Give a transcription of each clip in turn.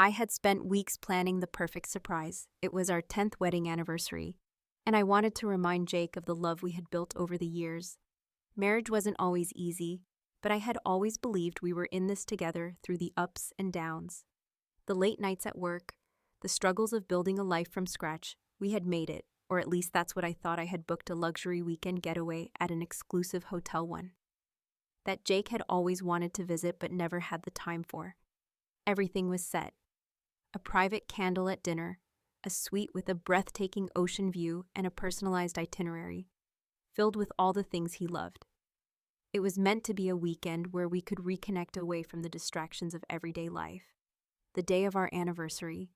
I had spent weeks planning the perfect surprise. It was our 10th wedding anniversary, and I wanted to remind Jake of the love we had built over the years. Marriage wasn't always easy, but I had always believed we were in this together through the ups and downs. The late nights at work, the struggles of building a life from scratch, we had made it, or at least that's what I thought. I had booked a luxury weekend getaway at an exclusive hotel one that Jake had always wanted to visit but never had the time for. Everything was set. A private candlelit dinner, a suite with a breathtaking ocean view and a personalized itinerary, filled with all the things he loved. It was meant to be a weekend where we could reconnect away from the distractions of everyday life. The day of our anniversary.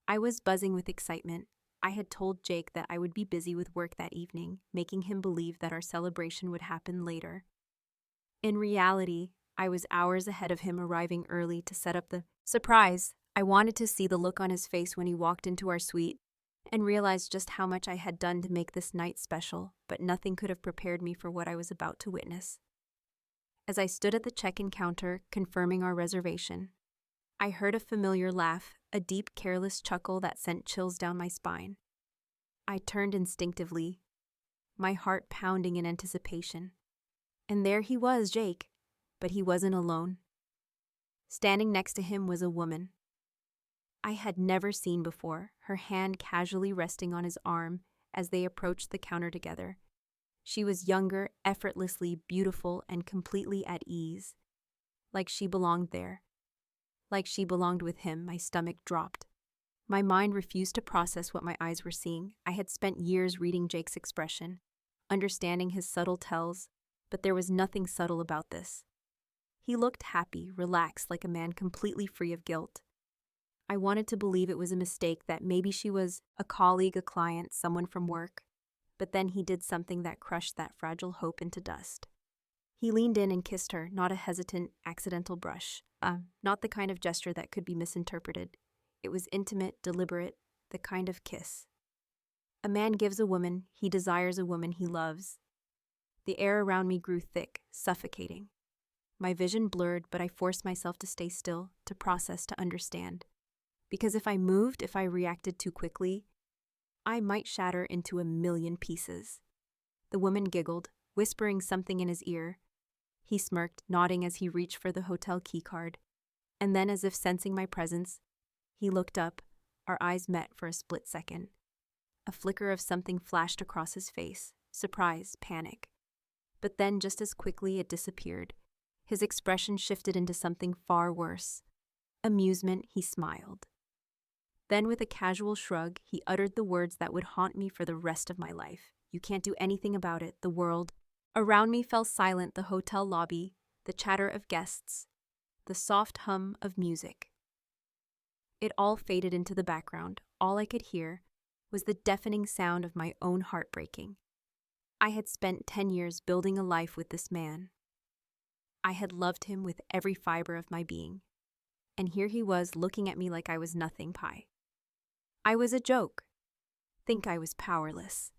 I was buzzing with excitement. I had told Jake that I would be busy with work that evening, making him believe that our celebration would happen later. In reality, I was hours ahead of him, arriving early to set up the surprise. I wanted to see the look on his face when he walked into our suite and realized just how much I had done to make this night special, but nothing could have prepared me for what I was about to witness. As I stood at the check-in counter, confirming our reservation, I heard a familiar laugh, a deep, careless chuckle that sent chills down my spine. I turned instinctively, my heart pounding in anticipation. And there he was, Jake. But he wasn't alone. Standing next to him was a woman I had never seen before, her hand casually resting on his arm as they approached the counter together. She was younger, effortlessly beautiful, and completely at ease. Like she belonged there. Like she belonged with him. My stomach dropped. My mind refused to process what my eyes were seeing. I had spent years reading Jake's expression, understanding his subtle tells, but there was nothing subtle about this. He looked happy, relaxed, like a man completely free of guilt. I wanted to believe it was a mistake, that maybe she was a colleague, a client, someone from work. But then he did something that crushed that fragile hope into dust. He leaned in and kissed her, not a hesitant, accidental brush. Not the kind of gesture that could be misinterpreted. It was intimate, deliberate, the kind of kiss a man gives a woman he desires, a woman he loves. The air around me grew thick, suffocating. My vision blurred, but I forced myself to stay still, to process, to understand. Because if I moved, if I reacted too quickly, I might shatter into a million pieces. The woman giggled, whispering something in his ear. He smirked, nodding as he reached for the hotel keycard. And then, as if sensing my presence, he looked up. Our eyes met for a split second. A flicker of something flashed across his face, surprise, panic. But then, just as quickly, it disappeared. His expression shifted into something far worse. Amusement. He smiled. Then, with a casual shrug, he uttered the words that would haunt me for the rest of my life. You can't do anything about it. The world around me fell silent, the hotel lobby, the chatter of guests, the soft hum of music. It all faded into the background. All I could hear was the deafening sound of my own heart breaking. I had spent 10 years building a life with this man. I had loved him with every fiber of my being. And here he was looking at me like I was nothing. I was a joke. Think I was powerless.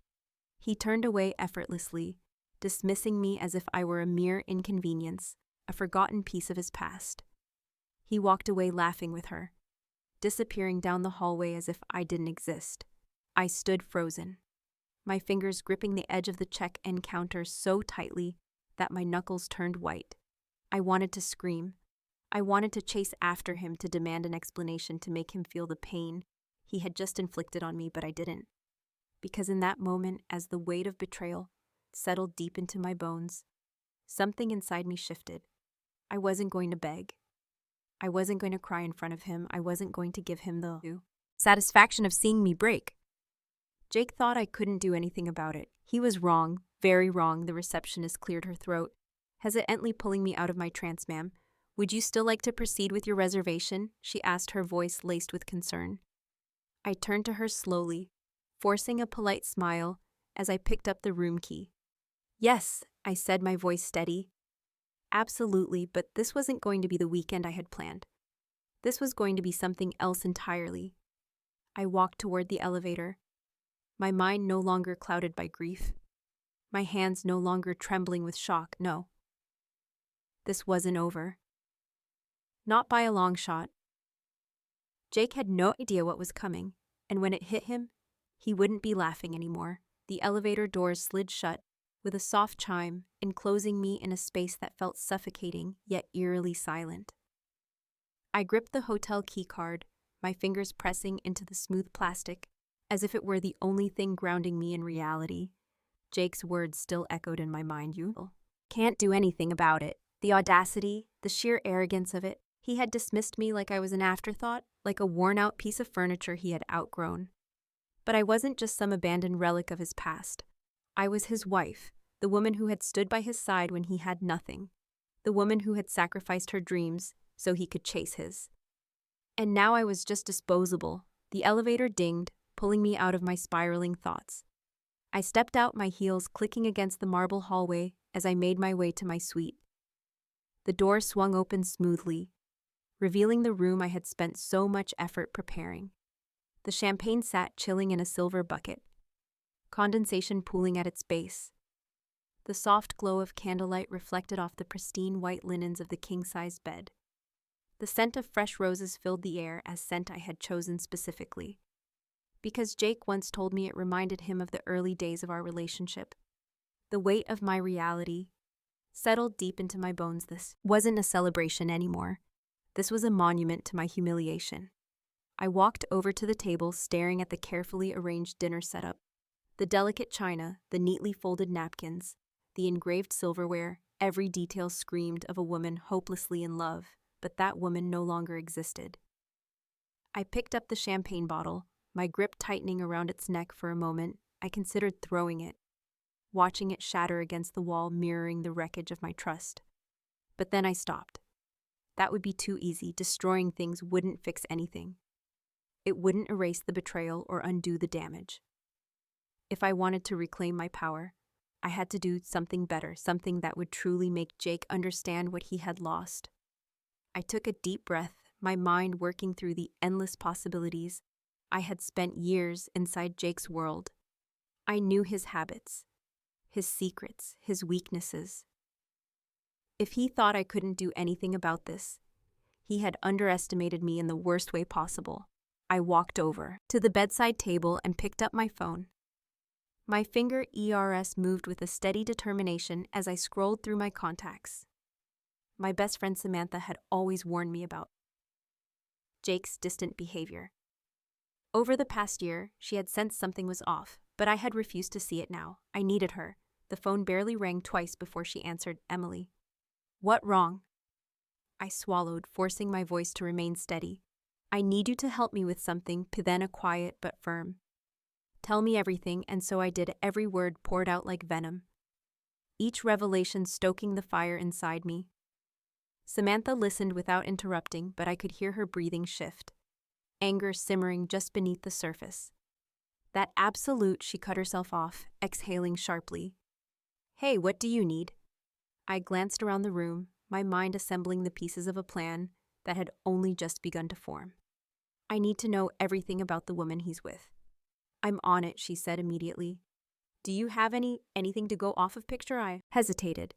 He turned away effortlessly, dismissing me as if I were a mere inconvenience, a forgotten piece of his past. He walked away laughing with her, disappearing down the hallway as if I didn't exist. I stood frozen, my fingers gripping the edge of the check-in counter so tightly that my knuckles turned white. I wanted to scream. I wanted to chase after him, to demand an explanation, to make him feel the pain he had just inflicted on me, but I didn't. Because in that moment, as the weight of betrayal settled deep into my bones, something inside me shifted. I wasn't going to beg. I wasn't going to cry in front of him. I wasn't going to give him the satisfaction of seeing me break. Jake thought I couldn't do anything about it. He was wrong, very wrong. The receptionist cleared her throat, hesitantly pulling me out of my trance. Ma'am, would you still like to proceed with your reservation? She asked, her voice laced with concern. I turned to her slowly, forcing a polite smile as I picked up the room key. Yes, I said, my voice steady. Absolutely, but this wasn't going to be the weekend I had planned. This was going to be something else entirely. I walked toward the elevator, my mind no longer clouded by grief, my hands no longer trembling with shock. No. This wasn't over. Not by a long shot. Jake had no idea what was coming, and when it hit him, he wouldn't be laughing anymore. The elevator doors slid shut with a soft chime, enclosing me in a space that felt suffocating yet eerily silent. I gripped the hotel keycard, my fingers pressing into the smooth plastic, as if it were the only thing grounding me in reality. Jake's words still echoed in my mind. You can't do anything about it. The audacity, the sheer arrogance of it. He had dismissed me like I was an afterthought, like a worn-out piece of furniture he had outgrown. But I wasn't just some abandoned relic of his past. I was his wife, the woman who had stood by his side when he had nothing, the woman who had sacrificed her dreams so he could chase his. And now I was just disposable. The elevator dinged, pulling me out of my spiraling thoughts. I stepped out, my heels clicking against the marble hallway as I made my way to my suite. The door swung open smoothly, revealing the room I had spent so much effort preparing. The champagne sat chilling in a silver bucket, condensation pooling at its base. The soft glow of candlelight reflected off the pristine white linens of the king-size bed. The scent of fresh roses filled the air, as scent I had chosen specifically. Because Jake once told me it reminded him of the early days of our relationship. The weight of my reality settled deep into my bones. This wasn't a celebration anymore. This was a monument to my humiliation. I walked over to the table, staring at the carefully arranged dinner setup. The delicate china, the neatly folded napkins, the engraved silverware, every detail screamed of a woman hopelessly in love, but that woman no longer existed. I picked up the champagne bottle, my grip tightening around its neck for a moment. I considered throwing it, watching it shatter against the wall, mirroring the wreckage of my trust. But then I stopped. That would be too easy. Destroying things wouldn't fix anything. It wouldn't erase the betrayal or undo the damage. If I wanted to reclaim my power, I had to do something better, something that would truly make Jake understand what he had lost. I took a deep breath, my mind working through the endless possibilities. I had spent years inside Jake's world. I knew his habits, his secrets, his weaknesses. If he thought I couldn't do anything about this, he had underestimated me in the worst way possible. I walked over to the bedside table and picked up my phone. My finger ERS moved with a steady determination as I scrolled through my contacts. My best friend Samantha had always warned me about Jake's distant behavior. Over the past year, she had sensed something was off, but I had refused to see it now. I needed her. The phone barely rang twice before she answered. Emily. What wrong? I swallowed, forcing my voice to remain steady. I need you to help me with something, then a quiet but firm. Tell me everything, and so I did. Every word poured out like venom, each revelation stoking the fire inside me. Samantha listened without interrupting, but I could hear her breathing shift, anger simmering just beneath the surface. That absolute, she cut herself off, exhaling sharply. Hey, what do you need? I glanced around the room, my mind assembling the pieces of a plan that had only just begun to form. I need to know everything about the woman he's with. I'm on it, she said immediately. Do you have anything to go off of picture? I hesitated.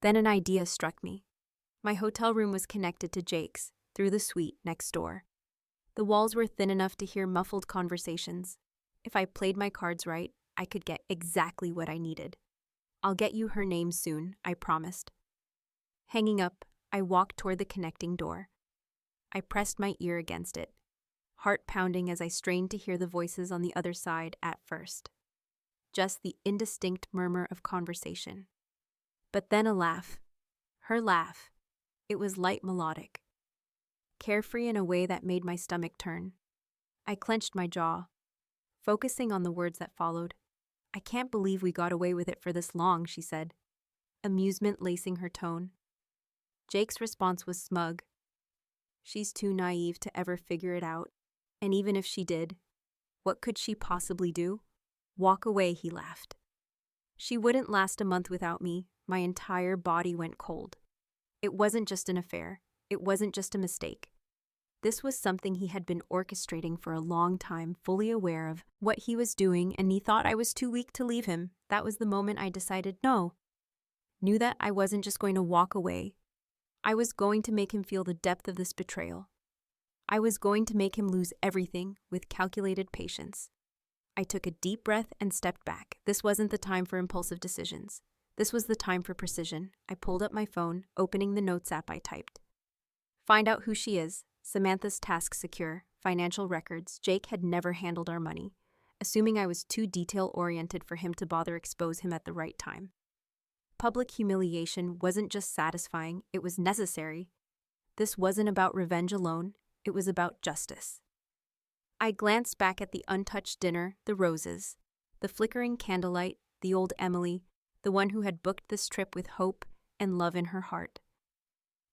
Then an idea struck me. My hotel room was connected to Jake's through the suite next door. The walls were thin enough to hear muffled conversations. If I played my cards right, I could get exactly what I needed. I'll get you her name soon, I promised. Hanging up, I walked toward the connecting door. I pressed my ear against it, heart pounding as I strained to hear the voices on the other side at first. Just the indistinct murmur of conversation. But then a laugh. Her laugh. It was light, melodic, carefree in a way that made my stomach turn. I clenched my jaw, focusing on the words that followed. I can't believe we got away with it for this long, she said, amusement lacing her tone. Jake's response was smug. She's too naive to ever figure it out, and even if she did, what could she possibly do? Walk away, he laughed. She wouldn't last a month without me. My entire body went cold. It wasn't just an affair. It wasn't just a mistake. This was something he had been orchestrating for a long time, fully aware of what he was doing, and he thought I was too weak to leave him. That was the moment I decided no. Knew that I wasn't just going to walk away. I was going to make him feel the depth of this betrayal. I was going to make him lose everything with calculated patience. I took a deep breath and stepped back. This wasn't the time for impulsive decisions. This was the time for precision. I pulled up my phone, opening the notes app I typed. Find out who she is. Samantha's task secure. Financial records. Jake had never handled our money, assuming I was too detail-oriented for him to bother expose him at the right time. Public humiliation wasn't just satisfying, it was necessary. This wasn't about revenge alone, it was about justice. I glanced back at the untouched dinner, the roses, the flickering candlelight, the old Emily, the one who had booked this trip with hope and love in her heart.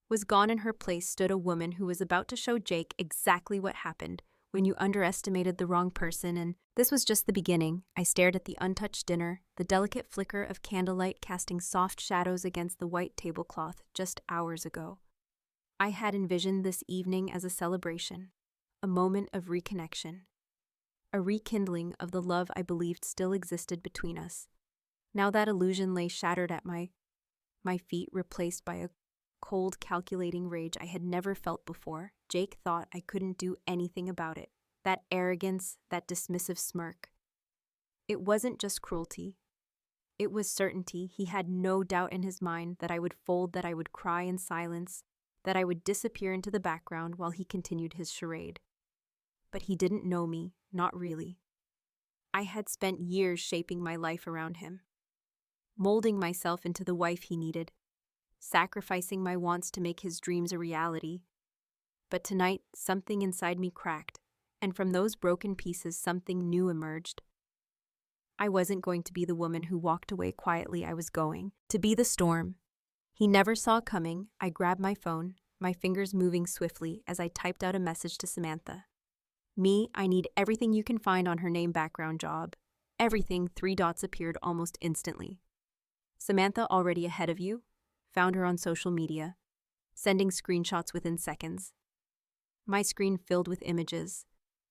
Was gone. In her place stood a woman who was about to show Jake exactly what happened when you underestimated the wrong person, and this was just the beginning. I stared at the untouched dinner, the delicate flicker of candlelight casting soft shadows against the white tablecloth just hours ago. I had envisioned this evening as a celebration, a moment of reconnection, a rekindling of the love I believed still existed between us. Now that illusion lay shattered at my feet, replaced by a cold, calculating rage I had never felt before. Jake thought I couldn't do anything about it. That arrogance, that dismissive smirk. It wasn't just cruelty. It was certainty. He had no doubt in his mind that I would fold, that I would cry in silence, that I would disappear into the background while he continued his charade. But he didn't know me, not really. I had spent years shaping my life around him, molding myself into the wife he needed, sacrificing my wants to make his dreams a reality. But tonight, something inside me cracked, and from those broken pieces, something new emerged. I wasn't going to be the woman who walked away quietly. I was going to be the storm he never saw coming. I grabbed my phone, my fingers moving swiftly as I typed out a message to Samantha. Me, I need everything you can find on her name, background, job. Everything. 3 dots appeared almost instantly. Samantha already ahead of you? Found her on social media, sending screenshots within seconds. My screen filled with images.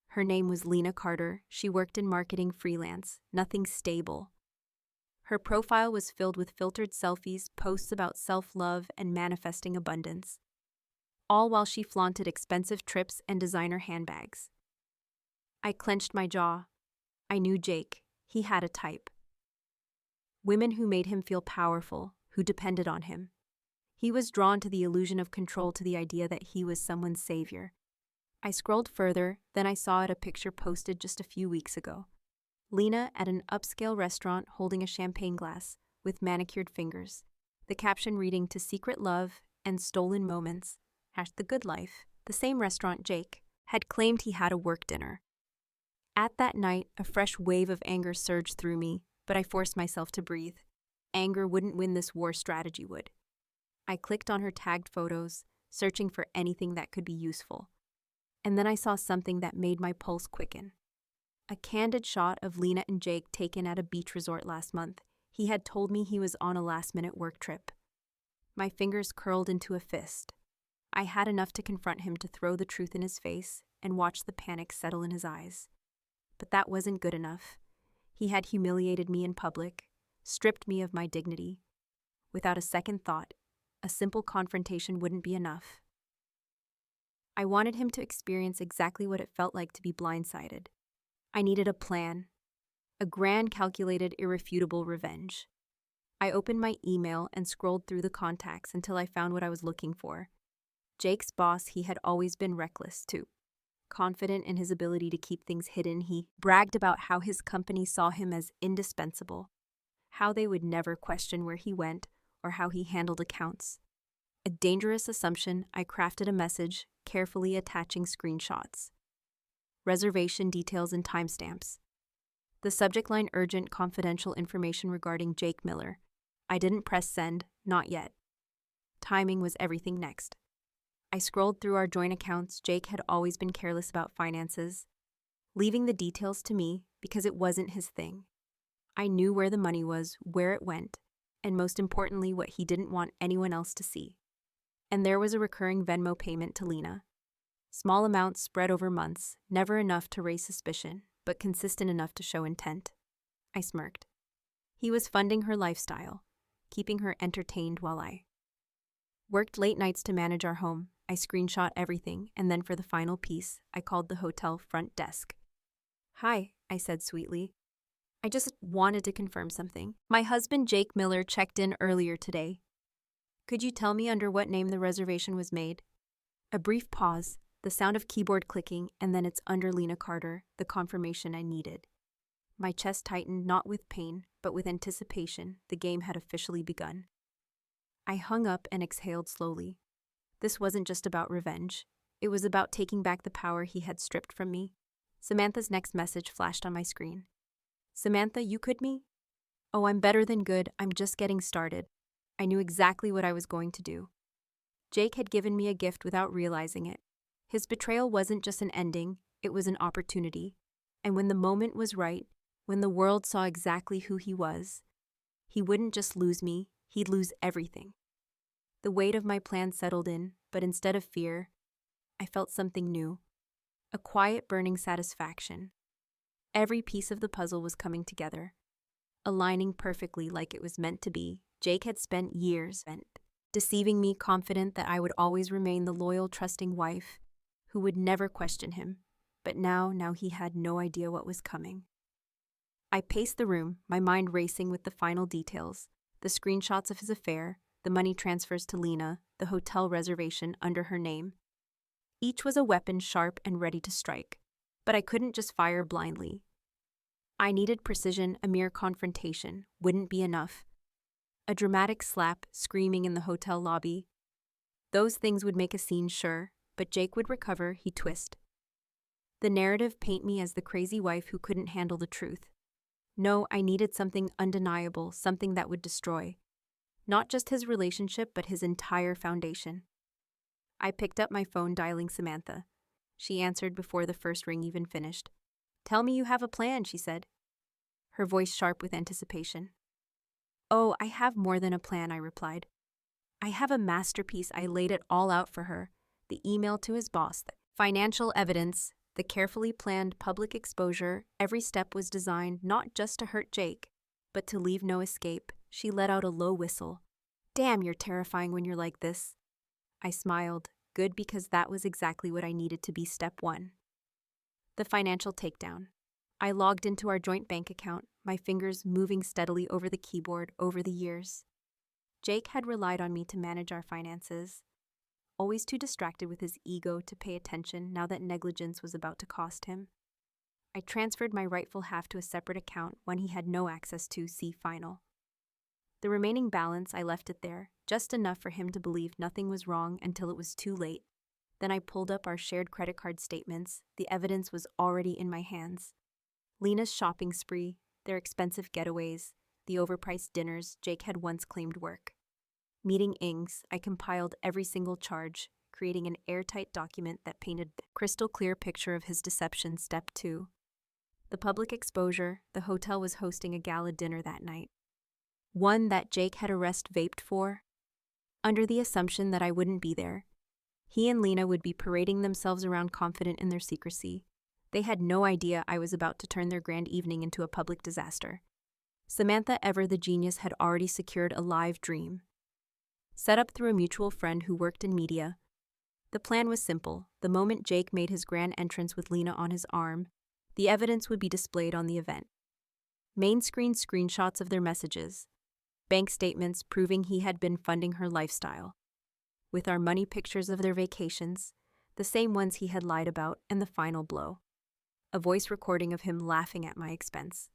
Her name was Lena Carter. She worked in marketing, freelance, nothing stable. Her profile was filled with filtered selfies, posts about self-love and manifesting abundance, all while she flaunted expensive trips and designer handbags. I clenched my jaw. I knew Jake. He had a type. Women who made him feel powerful, who depended on him. He was drawn to the illusion of control, to the idea that he was someone's savior. I scrolled further, then I saw a picture posted just a few weeks ago. Lena at an upscale restaurant holding a champagne glass with manicured fingers. The caption reading, "To secret love and stolen moments, # the good life." The same restaurant Jake had claimed he had a work dinner. At that night, a fresh wave of anger surged through me, but I forced myself to breathe. Anger wouldn't win this war, strategy would. I clicked on her tagged photos, searching for anything that could be useful. And then I saw something that made my pulse quicken. A candid shot of Lena and Jake taken at a beach resort last month. He had told me he was on a last-minute work trip. My fingers curled into a fist. I had enough to confront him, to throw the truth in his face and watch the panic settle in his eyes. But that wasn't good enough. He had humiliated me in public, stripped me of my dignity. Without a second thought, a simple confrontation wouldn't be enough. I wanted him to experience exactly what it felt like to be blindsided. I needed a plan, a grand, calculated, irrefutable revenge. I opened my email and scrolled through the contacts until I found what I was looking for. Jake's boss. He had always been reckless, too. Confident in his ability to keep things hidden, he bragged about how his company saw him as indispensable, how they would never question where he went or how he handled accounts. A dangerous assumption. I crafted a message, carefully attaching screenshots, reservation details, and timestamps. The subject line: urgent, confidential information regarding Jake Miller. I didn't press send, not yet. Timing was everything next. I scrolled through our joint accounts. Jake had always been careless about finances, leaving the details to me because it wasn't his thing. I knew where the money was, where it went, and most importantly, what he didn't want anyone else to see. And there was a recurring Venmo payment to Lena. Small amounts spread over months, never enough to raise suspicion, but consistent enough to show intent. I smirked. He was funding her lifestyle, keeping her entertained while I worked late nights to manage our home. I screenshot everything, and then for the final piece, I called the hotel front desk. "Hi," I said sweetly. "I just wanted to confirm something. My husband Jake Miller checked in earlier today. Could you tell me under what name the reservation was made?" A brief pause, the sound of keyboard clicking, and then it's under Lena Carter, the confirmation I needed. My chest tightened, not with pain, but with anticipation. The game had officially begun. I hung up and exhaled slowly. This wasn't just about revenge. It was about taking back the power he had stripped from me. Samantha's next message flashed on my screen. "Samantha, you could me?" "Oh, I'm better than good. I'm just getting started." I knew exactly what I was going to do. Jake had given me a gift without realizing it. His betrayal wasn't just an ending, it was an opportunity. And when the moment was right, when the world saw exactly who he was, he wouldn't just lose me, he'd lose everything. The weight of my plan settled in, but instead of fear, I felt something new. A quiet, burning satisfaction. Every piece of the puzzle was coming together, aligning perfectly like it was meant to be. Jake had spent years deceiving me, confident that I would always remain the loyal, trusting wife who would never question him. But now he had no idea what was coming. I paced the room, my mind racing with the final details, the screenshots of his affair, the money transfers to Lena, the hotel reservation under her name. Each was a weapon sharp and ready to strike, but I couldn't just fire blindly. I needed precision. A mere confrontation wouldn't be enough. A dramatic slap, screaming in the hotel lobby. Those things would make a scene, sure, but Jake would recover, he'd twist. The narrative paint me as the crazy wife who couldn't handle the truth. No, I needed something undeniable, something that would destroy. Not just his relationship, but his entire foundation. I picked up my phone, dialing Samantha. She answered before the first ring even finished. "Tell me you have a plan," she said, her voice sharp with anticipation. "Oh, I have more than a plan," I replied. "I have a masterpiece. I laid it all out for her. The email to his boss, the financial evidence, the carefully planned public exposure. Every step was designed not just to hurt Jake, but to leave no escape." She let out a low whistle. "Damn, you're terrifying when you're like this." I smiled. Good, because that was exactly what I needed to be step one. The financial takedown. I logged into our joint bank account, my fingers moving steadily over the keyboard. Over the years, Jake had relied on me to manage our finances, always too distracted with his ego to pay attention now that negligence was about to cost him. I transferred my rightful half to a separate account, one he had no access to. See final. The remaining balance, I left it there, just enough for him to believe nothing was wrong until it was too late. Then I pulled up our shared credit card statements. The evidence was already in my hands. Lena's shopping spree, their expensive getaways, the overpriced dinners Jake had once claimed work. Meeting Ings, I compiled every single charge, creating an airtight document that painted a crystal clear picture of his deception. Step 2. The public exposure. The hotel was hosting a gala dinner that night. One that Jake had vaped for, under the assumption that I wouldn't be there. He and Lena would be parading themselves around confident in their secrecy. They had no idea I was about to turn their grand evening into a public disaster. Samantha, ever the genius, had already secured a live dream. Set up through a mutual friend who worked in media. The plan was simple. The moment Jake made his grand entrance with Lena on his arm, the evidence would be displayed on the event. Main screen screenshots of their messages. Bank statements proving he had been funding her lifestyle. With our money pictures of their vacations, the same ones he had lied about, and the final blow. A voice recording of him laughing at my expense.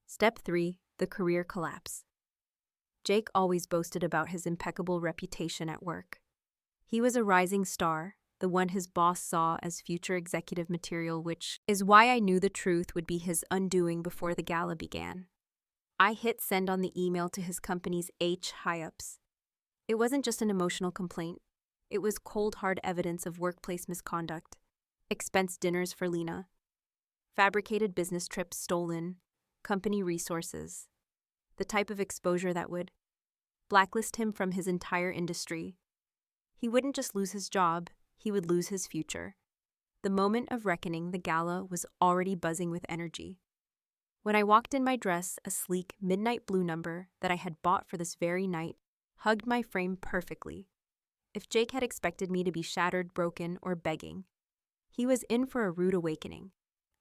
Step 3. The career collapse. Jake always boasted about his impeccable reputation at work. He was a rising star, the one his boss saw as future executive material, which is why I knew the truth would be his undoing before the gala began. I hit send on the email to his company's high-ups. It wasn't just an emotional complaint. It was cold, hard evidence of workplace misconduct. Expense dinners for Lena. Fabricated business trips stolen. Company resources. The type of exposure that would blacklist him from his entire industry. He wouldn't just lose his job, he would lose his future. The moment of reckoning. The gala was already buzzing with energy. When I walked in, my dress, a sleek midnight blue number that I had bought for this very night, hugged my frame perfectly. if Jake had expected me to be shattered, broken, or begging. He was in for a rude awakening.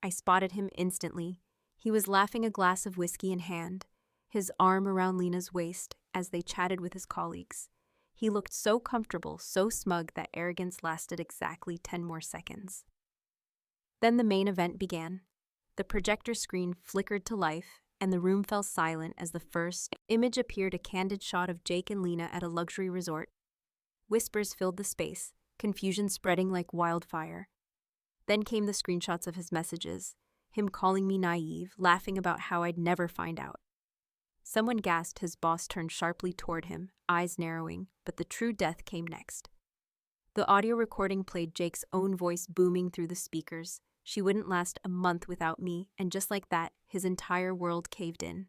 I spotted him instantly. He was laughing, a glass of whiskey in hand, his arm around Lena's waist as they chatted with his colleagues. He looked so comfortable, so smug that arrogance lasted exactly 10 more seconds. Then the main event began. The projector screen flickered to life, and the room fell silent as the first image appeared, a candid shot of Jake and Lena at a luxury resort. Whispers filled the space, confusion spreading like wildfire. Then came the screenshots of his messages, him calling me naive, laughing about how I'd never find out. Someone gasped. His boss turned sharply toward him, eyes narrowing, but the true death came next. The audio recording played Jake's own voice booming through the speakers. She wouldn't last a month without me, and just like that, his entire world caved in.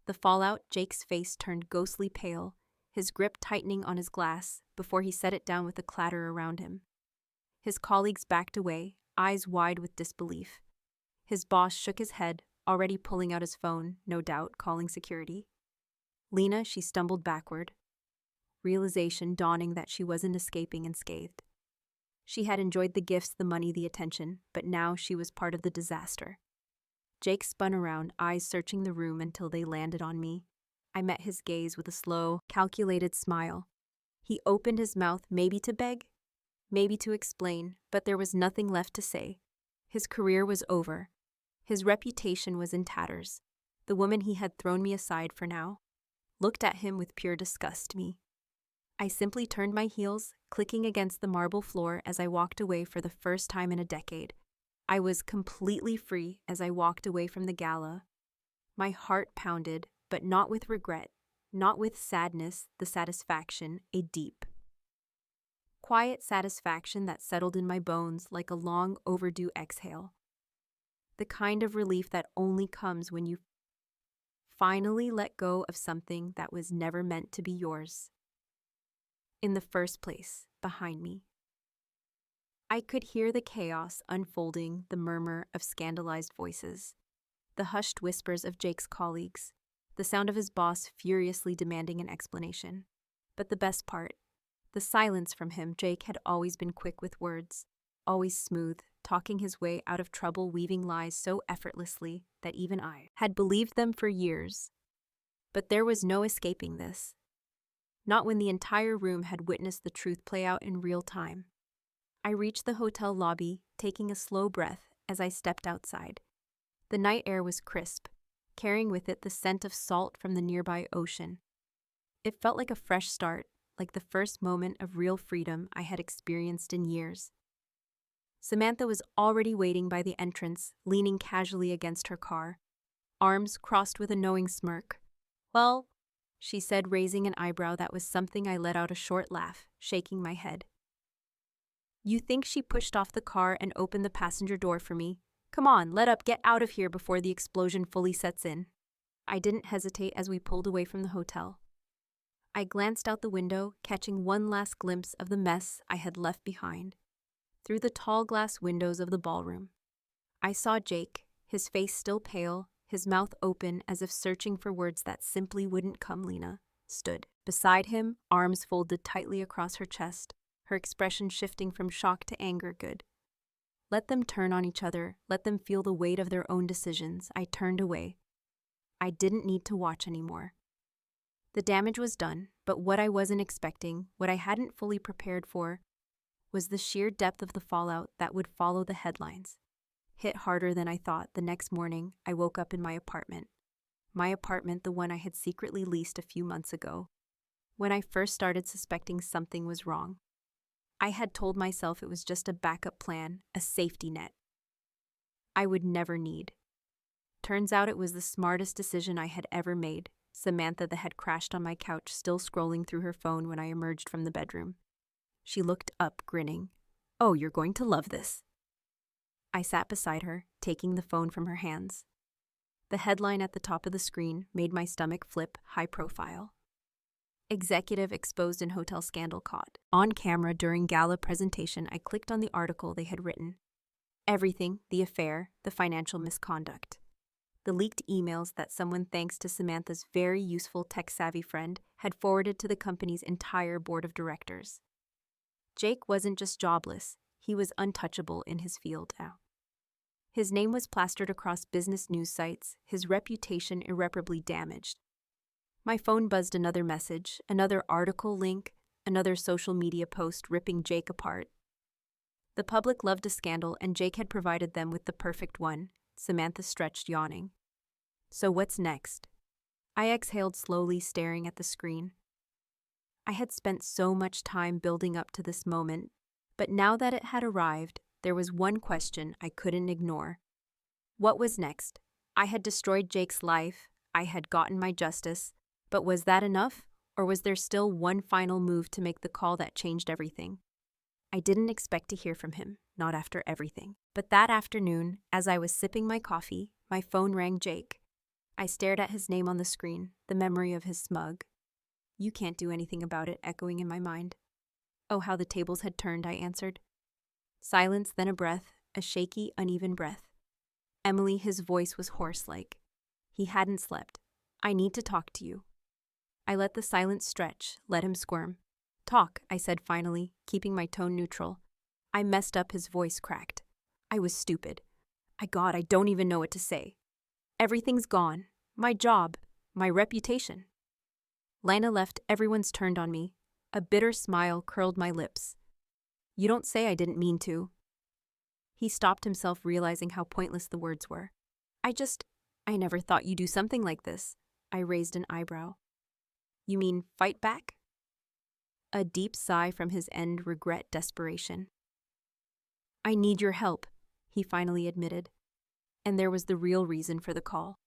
The fallout, Jake's face turned ghostly pale, his grip tightening on his glass before he set it down with a clatter around him. His colleagues backed away, eyes wide with disbelief. His boss shook his head, already pulling out his phone, no doubt, calling security. Lena, she stumbled backward, realization dawning that she wasn't escaping unscathed. She had enjoyed the gifts, the money, the attention, but now she was part of the disaster. Jake spun around, eyes searching the room until they landed on me. I met his gaze with a slow, calculated smile. He opened his mouth, maybe to beg, maybe to explain, but there was nothing left to say. His career was over. His reputation was in tatters. The woman he had thrown me aside for now looked at him with pure disgust. I simply turned my heels, clicking against the marble floor as I walked away for the first time in a decade. I was completely free as I walked away from the gala. My heart pounded, but not with regret, not with sadness, the satisfaction, a deep, quiet satisfaction that settled in my bones like a long overdue exhale. The kind of relief that only comes when you finally let go of something that was never meant to be yours. In the first place, behind me. I could hear the chaos unfolding, the murmur of scandalized voices, the hushed whispers of Jake's colleagues, the sound of his boss furiously demanding an explanation. But the best part, the silence from him. Jake had always been quick with words, always smooth, talking his way out of trouble, weaving lies so effortlessly that even I had believed them for years. But there was no escaping this. Not when the entire room had witnessed the truth play out in real time. I reached the hotel lobby, taking a slow breath as I stepped outside. The night air was crisp, carrying with it the scent of salt from the nearby ocean. It felt like a fresh start, like the first moment of real freedom I had experienced in years. Samantha was already waiting by the entrance, leaning casually against her car, arms crossed with a knowing smirk. "Well," she said, raising an eyebrow that was something. I let out a short laugh, shaking my head. "You think she pushed off the car and opened the passenger door for me? Come on, let up, get out of here before the explosion fully sets in." I didn't hesitate as we pulled away from the hotel. I glanced out the window, catching one last glimpse of the mess I had left behind. Through the tall glass windows of the ballroom, I saw Jake, his face still pale, his mouth open as if searching for words that simply wouldn't come. Lena stood beside him, arms folded tightly across her chest, her expression shifting from shock to anger. Good. Let them turn on each other, let them feel the weight of their own decisions. I turned away. I didn't need to watch anymore. The damage was done, but what I wasn't expecting, what I hadn't fully prepared for, was the sheer depth of the fallout that would follow the headlines. Hit harder than I thought. The next morning, I woke up in my apartment. My apartment, the one I had secretly leased a few months ago. When I first started suspecting something was wrong, I had told myself it was just a backup plan, a safety net I would never need. Turns out it was the smartest decision I had ever made. Samantha had crashed on my couch, still scrolling through her phone when I emerged from the bedroom. She looked up, grinning. "Oh, you're going to love this." I sat beside her, taking the phone from her hands. The headline at the top of the screen made my stomach flip. High profile. Executive exposed in hotel scandal caught. On camera during gala presentation, I clicked on the article they had written. Everything, the affair, the financial misconduct. The leaked emails that someone, thanks to Samantha's very useful tech-savvy friend, had forwarded to the company's entire board of directors. Jake wasn't just jobless, he was untouchable in his field now. His name was plastered across business news sites, his reputation irreparably damaged. My phone buzzed another message, another article link, another social media post ripping Jake apart. The public loved a scandal, and Jake had provided them with the perfect one. Samantha stretched, yawning. So what's next? I exhaled slowly, staring at the screen. I had spent so much time building up to this moment, but now that it had arrived, there was one question I couldn't ignore. What was next? I had destroyed Jake's life, I had gotten my justice, but was that enough, or was there still one final move to make the call that changed everything? I didn't expect to hear from him, not after everything. But that afternoon, as I was sipping my coffee, my phone rang. Jake. I stared at his name on the screen, the memory of his smug "You can't do anything about it" echoing in my mind. Oh, how the tables had turned, I answered. Silence, then a breath, a shaky, uneven breath. Emily, his voice was hoarse-like. He hadn't slept. I need to talk to you. I let the silence stretch, let him squirm. Talk, I said finally, keeping my tone neutral. I messed up, his voice cracked. I was stupid. I don't even know what to say. Everything's gone. My job, my reputation. Lana left, everyone's turned on me. A bitter smile curled my lips. You don't say. I didn't mean to. He stopped himself, realizing how pointless the words were. I never thought you'd do something like this. I raised an eyebrow. You mean fight back? A deep sigh from his end, regret, desperation. I need your help, he finally admitted. And there was the real reason for the call.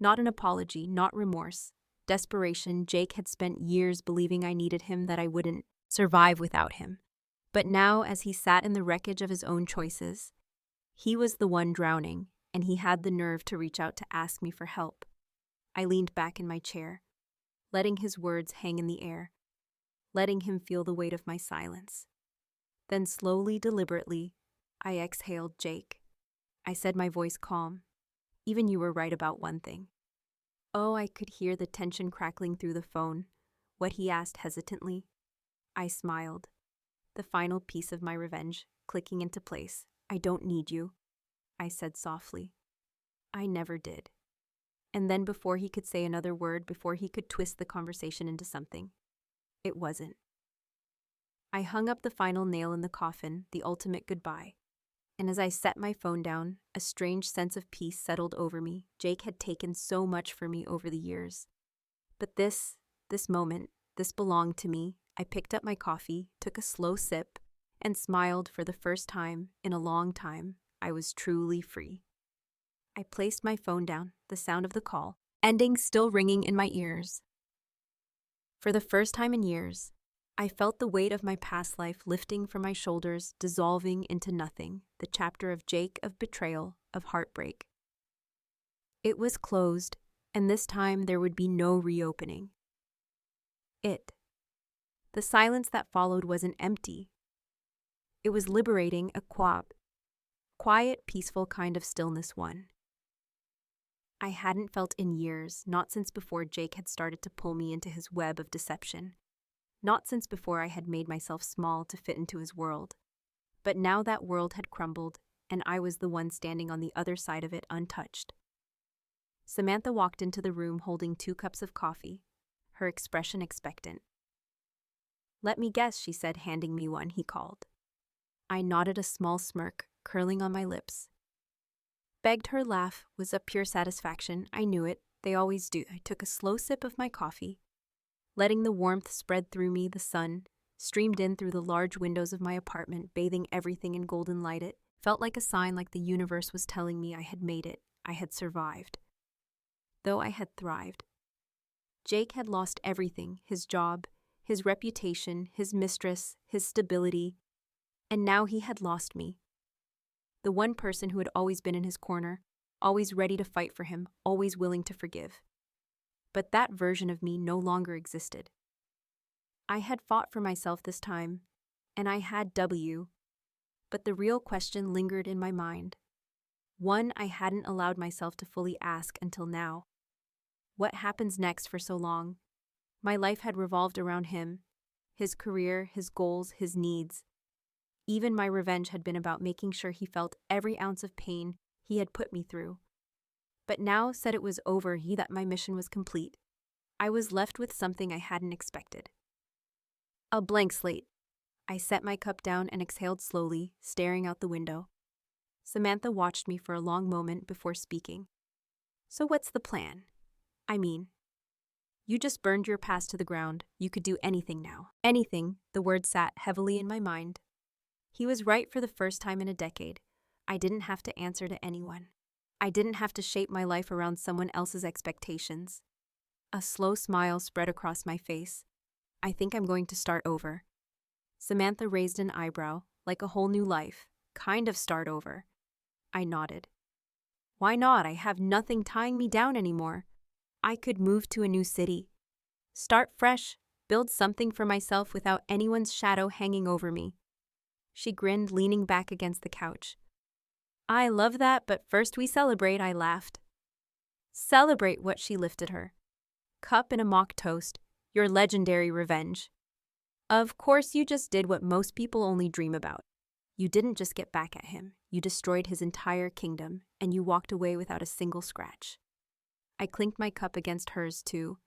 Not an apology, not remorse. Desperation. Jake had spent years believing I needed him, that I wouldn't survive without him. But now, as he sat in the wreckage of his own choices, he was the one drowning, and he had the nerve to reach out to ask me for help. I leaned back in my chair, letting his words hang in the air, letting him feel the weight of my silence. Then slowly, deliberately, I exhaled. Jake. I said, my voice calm. Even you were right about one thing. Oh, I could hear the tension crackling through the phone. What he asked hesitantly. I smiled. The final piece of my revenge, clicking into place. I don't need you, I said softly. I never did. And then before he could say another word, before he could twist the conversation into something, it wasn't. I hung up the final nail in the coffin, the ultimate goodbye. And as I set my phone down, a strange sense of peace settled over me. Jake had taken so much for me over the years. But this moment, this belonged to me. I picked up my coffee, took a slow sip, and smiled. For the first time in a long time. I was truly free. I placed my phone down, the sound of the call, ending still ringing in my ears. For the first time in years, I felt the weight of my past life lifting from my shoulders, dissolving into nothing, the chapter of Jake, of betrayal, of heartbreak. It was closed, and this time there would be no reopening. The silence that followed wasn't empty. It was liberating, a quiet, peaceful kind of stillness one. I hadn't felt in years, not since before Jake had started to pull me into his web of deception. Not since before I had made myself small to fit into his world. But now that world had crumbled, and I was the one standing on the other side of it, untouched. Samantha walked into the room holding 2 cups of coffee, her expression expectant. Let me guess, she said, handing me one. He called. I nodded, a small smirk curling on my lips. Begged. Her laugh was a pure satisfaction. I knew it. They always do. I took a slow sip of my coffee. Letting the warmth spread through me, the sun streamed in through the large windows of my apartment, bathing everything in golden light. It felt like a sign, like the universe was telling me I had made it. I had survived. Though I had thrived. Jake had lost everything, his job, his reputation, his mistress, his stability, and now he had lost me. The one person who had always been in his corner, always ready to fight for him, always willing to forgive. But that version of me no longer existed. I had fought for myself this time, and I had but the real question lingered in my mind. One I hadn't allowed myself to fully ask until now. What happens next? For so long, my life had revolved around him, his career, his goals, his needs. Even my revenge had been about making sure he felt every ounce of pain he had put me through. But now said it was over, that my mission was complete. I was left with something I hadn't expected. A blank slate. I set my cup down and exhaled slowly, staring out the window. Samantha watched me for a long moment before speaking. So what's the plan? I mean, you just burned your past to the ground. You could do anything now. Anything, the word sat heavily in my mind. He was right for the first time in a decade. I didn't have to answer to anyone. I didn't have to shape my life around someone else's expectations. A slow smile spread across my face. I think I'm going to start over. Samantha raised an eyebrow, like a whole new life. Kind of start over. I nodded. Why not? I have nothing tying me down anymore. I could move to a new city. Start fresh, build something for myself without anyone's shadow hanging over me. She grinned, leaning back against the couch. I love that, but first we celebrate, I laughed. Celebrate what? She lifted her cup in a mock toast. Your legendary revenge. Of course, you just did what most people only dream about. You didn't just get back at him. You destroyed his entire kingdom, and you walked away without a single scratch. I clinked my cup against hers, too.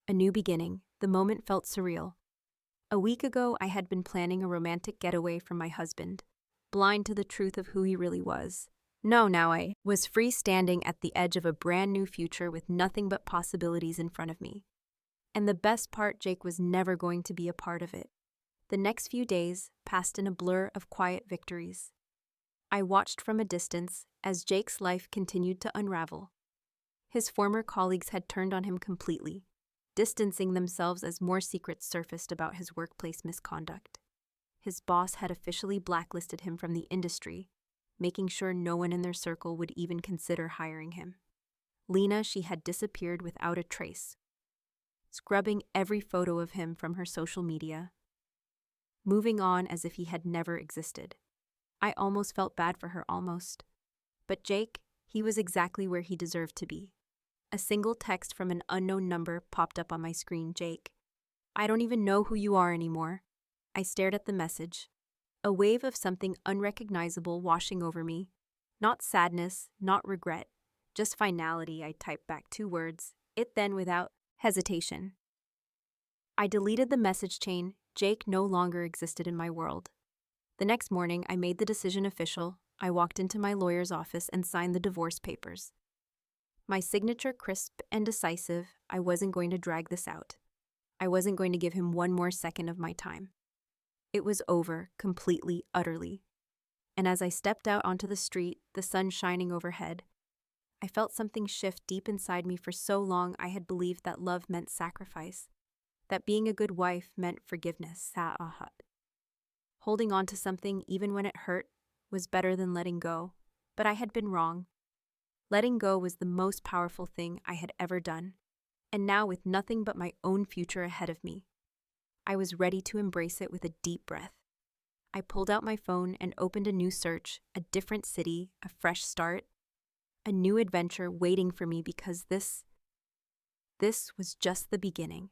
A new beginning. The moment felt surreal. A week ago, I had been planning a romantic getaway from my husband, blind to the truth of who he really was. Now I was free, standing at the edge of a brand new future with nothing but possibilities in front of me. And the best part, Jake was never going to be a part of it. The next few days passed in a blur of quiet victories. I watched from a distance as Jake's life continued to unravel. His former colleagues had turned on him completely, distancing themselves as more secrets surfaced about his workplace misconduct. His boss had officially blacklisted him from the industry, making sure no one in their circle would even consider hiring him. Lena, she had disappeared without a trace, scrubbing every photo of him from her social media, moving on as if he had never existed. I almost felt bad for her, almost. But Jake, he was exactly where he deserved to be. A single text from an unknown number popped up on my screen. Jake, I don't even know who you are anymore. I stared at the message. A wave of something unrecognizable washing over me. Not sadness, not regret, just finality. I typed back 2 words. It then without hesitation. I deleted the message chain. Jake no longer existed in my world. The next morning, I made the decision official. I walked into my lawyer's office and signed the divorce papers. My signature crisp and decisive. I wasn't going to drag this out. I wasn't going to give him one more second of my time. It was over, completely, utterly. And as I stepped out onto the street, the sun shining overhead, I felt something shift deep inside me. For so long, I had believed that love meant sacrifice, that being a good wife meant forgiveness. Holding on to something, even when it hurt, was better than letting go. But I had been wrong. Letting go was the most powerful thing I had ever done. And now, with nothing but my own future ahead of me, I was ready to embrace it with a deep breath. I pulled out my phone and opened a new search, a different city, a fresh start, a new adventure waiting for me, because this was just the beginning.